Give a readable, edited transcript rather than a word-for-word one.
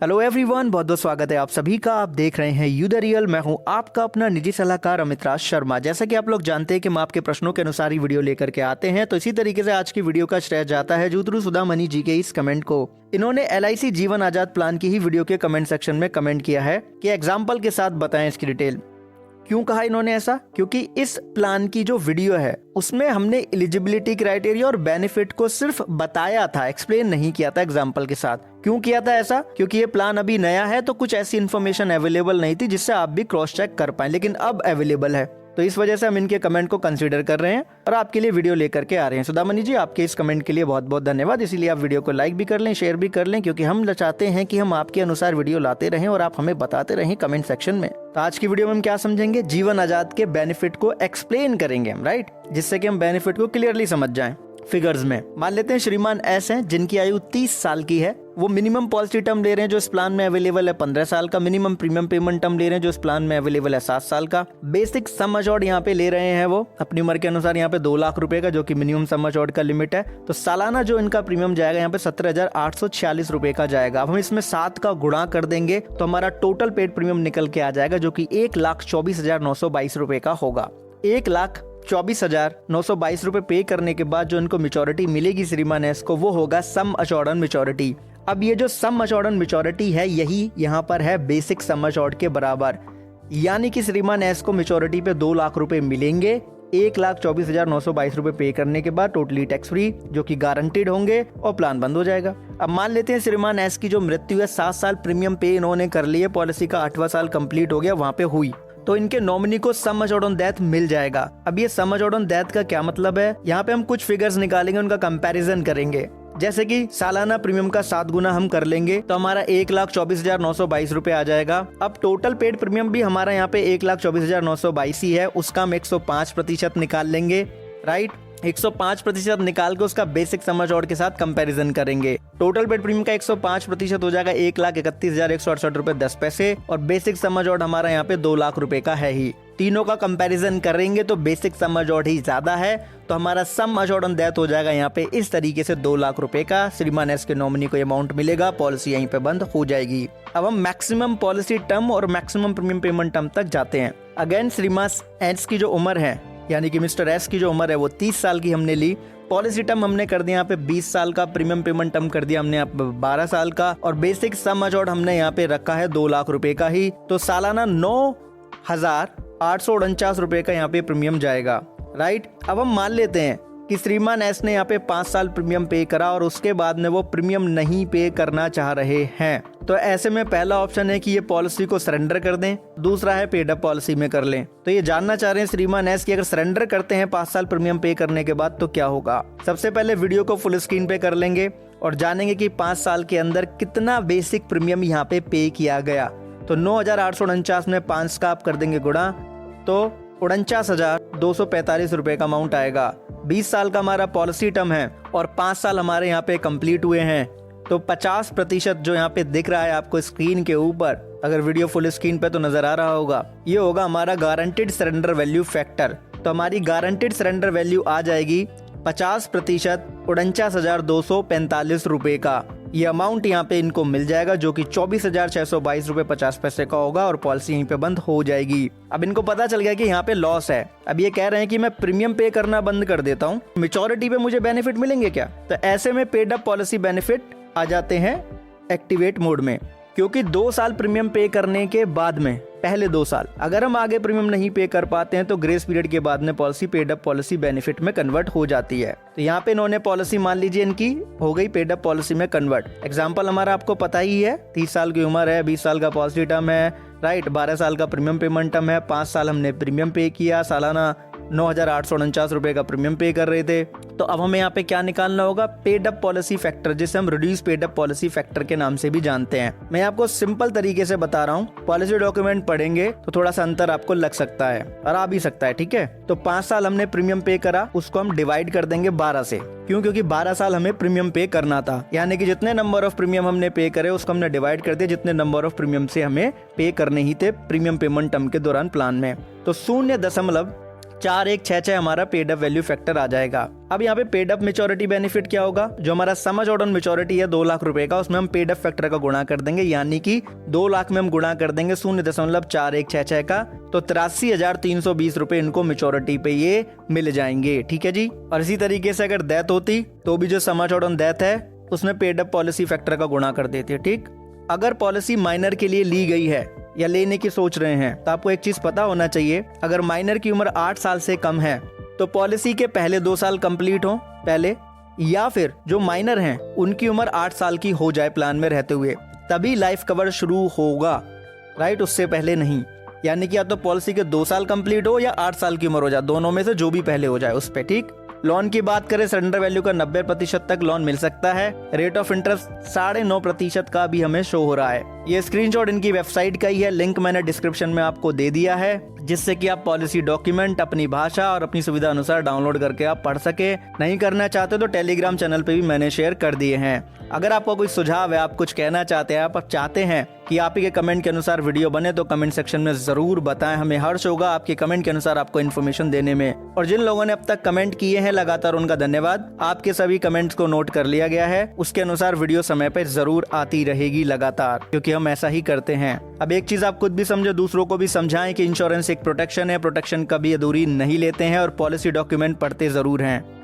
Hello everyone, बहुत बहुत स्वागत है आप सभी का। आप देख रहे हैं यू द रियल। मैं हूं आपका अपना निजी सलाहकार अमित राज शर्मा। जैसा कि आप लोग जानते हैं कि हम आपके प्रश्नों के अनुसार ही वीडियो लेकर के आते हैं, तो इसी तरीके से आज की वीडियो का श्रेय जाता है जुतरू सुधा मनी जी के इस कमेंट को। इन्होंने LIC जीवन आजाद प्लान की ही वीडियो के कमेंट सेक्शन में कमेंट किया है कि एग्जाम्पल के साथ बताएं इसकी डिटेल। क्यों कहा इन्होंने ऐसा? क्योंकि इस प्लान की जो वीडियो है उसमें हमने एलिजिबिलिटी क्राइटेरिया और बेनिफिट को सिर्फ बताया था, एक्सप्लेन नहीं किया था एग्जाम्पल के साथ। क्यों किया था ऐसा? क्योंकि ये प्लान अभी नया है तो कुछ ऐसी इन्फॉर्मेशन अवेलेबल नहीं थी जिससे आप भी क्रॉस चेक कर पाए, लेकिन अब अवेलेबल है, तो इस वजह से हम इनके कमेंट को कंसीडर कर रहे हैं और आपके लिए वीडियो लेकर के आ रहे हैं। सुधामनी जी, आपके इस कमेंट के लिए बहुत बहुत धन्यवाद। इसीलिए आप वीडियो को लाइक भी कर लें, शेयर भी कर लें, क्योंकि हम चाहते हैं कि हम आपके अनुसार वीडियो लाते रहें और आप हमें बताते रहें कमेंट सेक्शन में। तो आज की वीडियो में हम क्या समझेंगे? जीवन आजाद के बेनिफिट को एक्सप्लेन करेंगे हम, राइट, जिससे कि हम बेनिफिट को क्लियरली समझ जाएं। फिगर्स में मान लेते हैं श्रीमान एस हैं जिनकी आयु 30 साल की है। वो मिनिमम पॉलिसी टर्म ले रहे हैं जो इस प्लान में अवेलेबल है 15 साल का। मिनिमम प्रीमियम पेमेंट टर्म ले रहे हैं जो इस प्लान में अवेलेबल है 7 साल का। बेसिक सम अश्योर्ड यहाँ पे ले रहे हैं वो अपनी उम्र के अनुसार यहाँ पे 2 लाख रुपए का, जो कि मिनिमम सम अश्योर्ड का लिमिट है। तो सालाना जो इनका प्रीमियम जाएगा यहाँ पे 17,846 रुपए का जाएगा। अब हम इसमें 7 का गुणा कर देंगे तो हमारा टोटल पेड प्रीमियम निकल के आ जाएगा, जो की 1,24,922 रुपए का होगा। 1,24,922 रुपए पे करने के बाद जो इनको मेच्योरिटी मिलेगी श्रीमान एस को, वो होगा सम अश्योर्ड मेच्योरिटी। अब ये जो सम अश्योर्ड मेच्योरिटी है यही यहाँ पर है बेसिक सम अश्योर्ड के बराबर, यानी कि श्रीमान एस को मेच्योरिटी पे 2 लाख रुपए मिलेंगे 1,24,922 रुपए पे करने के बाद, टोटली टैक्स फ्री, जो कि गारंटीड होंगे और प्लान बंद हो जाएगा। अब मान लेते हैं श्रीमान एस की जो मृत्यु है, 7 साल प्रीमियम पे इन्होंने कर लिए, पॉलिसी का 8वां साल कंप्लीट हो गया, वहां पे हुई, तो इनके नॉमिनी को सम अश्योर्ड ऑन डेथ मिल जाएगा। अब ये सम अश्योर्ड ऑन डेथ का क्या मतलब है? यहाँ पे हम कुछ फिगर्स निकालेंगे, उनका कंपैरिजन करेंगे। जैसे कि सालाना प्रीमियम का 7 गुना हम कर लेंगे तो हमारा 1,24,922 रुपए आ जाएगा। अब टोटल पेड प्रीमियम भी हमारा यहाँ पे 1,24,922 ही है, उसका हम 105% निकाल लेंगे, राइट। 105% निकाल के उसका बेसिक सम अश्योर्ड के साथ कंपैरिजन करेंगे। टोटल पेड प्रीमियम का 105% हो जाएगा 1,31,168 रुपए 10 पैसे, और बेसिक सम अश्योर्ड हमारा यहाँ पे 2 लाख रुपए का है ही। तीनों का कंपैरिजन करेंगे तो बेसिक सम अश्योर्ड ही ज्यादा है, तो हमारा सम अश्योर्ड ऑन डेथ हो जाएगा यहाँ पे इस तरीके से 2 लाख रुपए का। श्रीमान एस के नॉमिनी को अमाउंट मिलेगा, पॉलिसी यहीं पे बंद हो जाएगी। अब हम मैक्सिमम पॉलिसी टर्म और मैक्सिमम प्रीमियम पेमेंट टर्म तक जाते हैं। अगेन श्रीमान एस की जो उम्र है, यानी कि मिस्टर एस की जो उम्र है वो 30 साल की हमने ली। पॉलिसी टर्म हमने कर दिया यहाँ पे 20 साल का, प्रीमियम पेमेंट टर्म कर दिया हमने यहाँ पे 12 साल का, और बेसिक सम अश्योर्ड हमने यहाँ पे रखा है 2 लाख रुपए का ही। तो सालाना 9,849 रुपए का यहाँ पे प्रीमियम जाएगा, राइट। अब हम मान लेते हैं कि श्रीमान एस ने यहाँ पे 5 साल प्रीमियम पे करा और उसके बाद में वो प्रीमियम नहीं पे करना चाह रहे हैं, तो ऐसे में पहला ऑप्शन है कि ये पॉलिसी को सरेंडर कर दें, दूसरा है पेड अप पॉलिसी में कर लें। तो ये जानना चाह रहे हैं श्रीमान एस कि अगर सरेंडर करते हैं 5 साल प्रीमियम पे करने के बाद तो क्या होगा। सबसे पहले वीडियो को फुल स्क्रीन पे कर लेंगे और जानेंगे कि 5 साल के अंदर कितना बेसिक प्रीमियम यहाँ पे किया गया। तो 9,849 में 5 का आप कर देंगे गुणा, तो 49,245 रुपए का अमाउंट आएगा। 20 साल का हमारा पॉलिसी टर्म है और 5 साल हमारे यहाँ पे कंप्लीट हुए हैं, तो 50% जो यहाँ पे दिख रहा है आपको स्क्रीन के ऊपर, अगर वीडियो फुल स्क्रीन पे तो नजर आ रहा होगा, ये होगा हमारा गारंटेड सरेंडर वैल्यू फैक्टर। तो हमारी गारंटेड सरेंडर वैल्यू आ जाएगी 50%, 49,245 रुपए का। ये अमाउंट यहाँ पे इनको मिल जाएगा, जो कि 24,622 रुपए 50 पैसे का होगा, और पॉलिसी यहीं पे बंद हो जाएगी। अब इनको पता चल गया कि यहाँ पे लॉस है। अब ये कह रहे हैं कि मैं प्रीमियम पे करना बंद कर देता हूँ, मेच्योरिटी पे मुझे बेनिफिट मिलेंगे क्या? तो ऐसे में पेड अप पॉलिसी बेनिफिट आ जाते हैं एक्टिवेट मोड में, क्योंकि 2 साल प्रीमियम पे करने के बाद में, पहले 2 साल अगर हम आगे प्रीमियम नहीं पे कर पाते हैं तो ग्रेस पीरियड के बाद में policy paid up policy benefit में कन्वर्ट हो जाती है। तो यहाँ पे इन्होंने पॉलिसी मान लीजिए इनकी हो गई पेड अप पॉलिसी में कन्वर्ट। एग्जांपल हमारा आपको पता ही है, 30 साल की उम्र है, 20 साल का पॉलिसी टर्म है, राइट, 12 साल का प्रीमियम पेमेंट टर्म है, 5 साल हमने प्रीमियम पे किया, सालाना 9,849 रुपए का प्रीमियम पे कर रहे थे। तो अब हमें यहाँ पे क्या निकालना होगा? पेड अप पॉलिसी फैक्टर, जिसे हम reduce paid up policy factor के नाम से भी जानते हैं। मैं आपको सिंपल तरीके से बता रहा हूँ, पॉलिसी डॉक्यूमेंट पढ़ेंगे तो थोड़ा सा अंतर आपको लग सकता है और आ भी सकता है, ठीक है। तो 5 साल हमने प्रीमियम पे करा, उसको हम डिवाइड कर देंगे 12 से। क्यों? क्योंकि 12 साल हमें प्रीमियम पे करना था, यानी कि जितने नंबर ऑफ प्रीमियम हमने पे करे उसको हमने डिवाइड कर दिया जितने नंबर ऑफ प्रीमियम से हमें पे करने ही थे प्रीमियम पेमेंट टर्म के दौरान प्लान में। तो 0.3 4166 हमारा पेड अप वैल्यू फैक्टर आ जाएगा। अब यहाँ पे पेड अप मैच्योरिटी बेनिफिट क्या होगा, जो हमारा सम अश्योर्ड ऑन मैच्योरिटी है 2 लाख रुपए का, उसमें हम पेड अप फैक्टर का गुणा कर देंगे, यानी कि 2 लाख में हम गुणा कर देंगे 0.4166 का, तो 83,320 रुपए इनको मैच्योरिटी पे ये मिल जाएंगे। ठीक है जी। और इसी तरीके से अगर डेथ होती तो भी जो सम अश्योर्ड ऑन डेथ है उसमें पेड अप पॉलिसी फैक्टर का गुणा कर देते हैं। ठीक, अगर पॉलिसी माइनर के लिए ली गई है या लेने की सोच रहे हैं तो आपको एक चीज पता होना चाहिए, अगर माइनर की उम्र 8 साल से कम है तो पॉलिसी के पहले 2 साल कंप्लीट हो पहले, या फिर जो माइनर हैं उनकी उम्र 8 साल की हो जाए प्लान में रहते हुए, तभी लाइफ कवर शुरू होगा। राइट, उससे पहले नहीं। यानी कि या तो पॉलिसी के 2 साल कंप्लीट हो या 8 साल की उम्र हो जाए, दोनों में से जो भी पहले हो जाए उस पे। ठीक, लोन की बात करें, सरेंडर वैल्यू का 90% तक लोन मिल सकता है। रेट ऑफ इंटरेस्ट 9.5% का भी हमें शो हो रहा है। ये स्क्रीनशॉट इनकी वेबसाइट का ही है, लिंक मैंने डिस्क्रिप्शन में आपको दे दिया है, जिससे कि आप पॉलिसी डॉक्यूमेंट अपनी भाषा और अपनी सुविधा अनुसार डाउनलोड करके आप पढ़ सके। नहीं करना चाहते तो टेलीग्राम चैनल पे भी मैंने शेयर कर दिए हैं। अगर आपको कोई सुझाव है, आप कुछ कहना चाहते हैं, आप चाहते हैं कि आप ही के कमेंट के अनुसार वीडियो बने, तो कमेंट सेक्शन में जरूर बताएं। हमें हर्ष होगा आपके कमेंट के अनुसार आपको इन्फॉर्मेशन देने में। और जिन लोगों ने अब तक कमेंट किए हैं लगातार, उनका धन्यवाद। आपके सभी कमेंट्स को नोट कर लिया गया है, उसके अनुसार वीडियो समय पर जरूर आती रहेगी लगातार, क्योंकि हम ऐसा ही करते हैं। अब एक चीज आप खुद भी समझो, दूसरों को भी समझाएं कि इंश्योरेंस एक प्रोटेक्शन है, प्रोटेक्शन कभी अधूरी नहीं लेते हैं और पॉलिसी डॉक्यूमेंट पढ़ते जरूर हैं।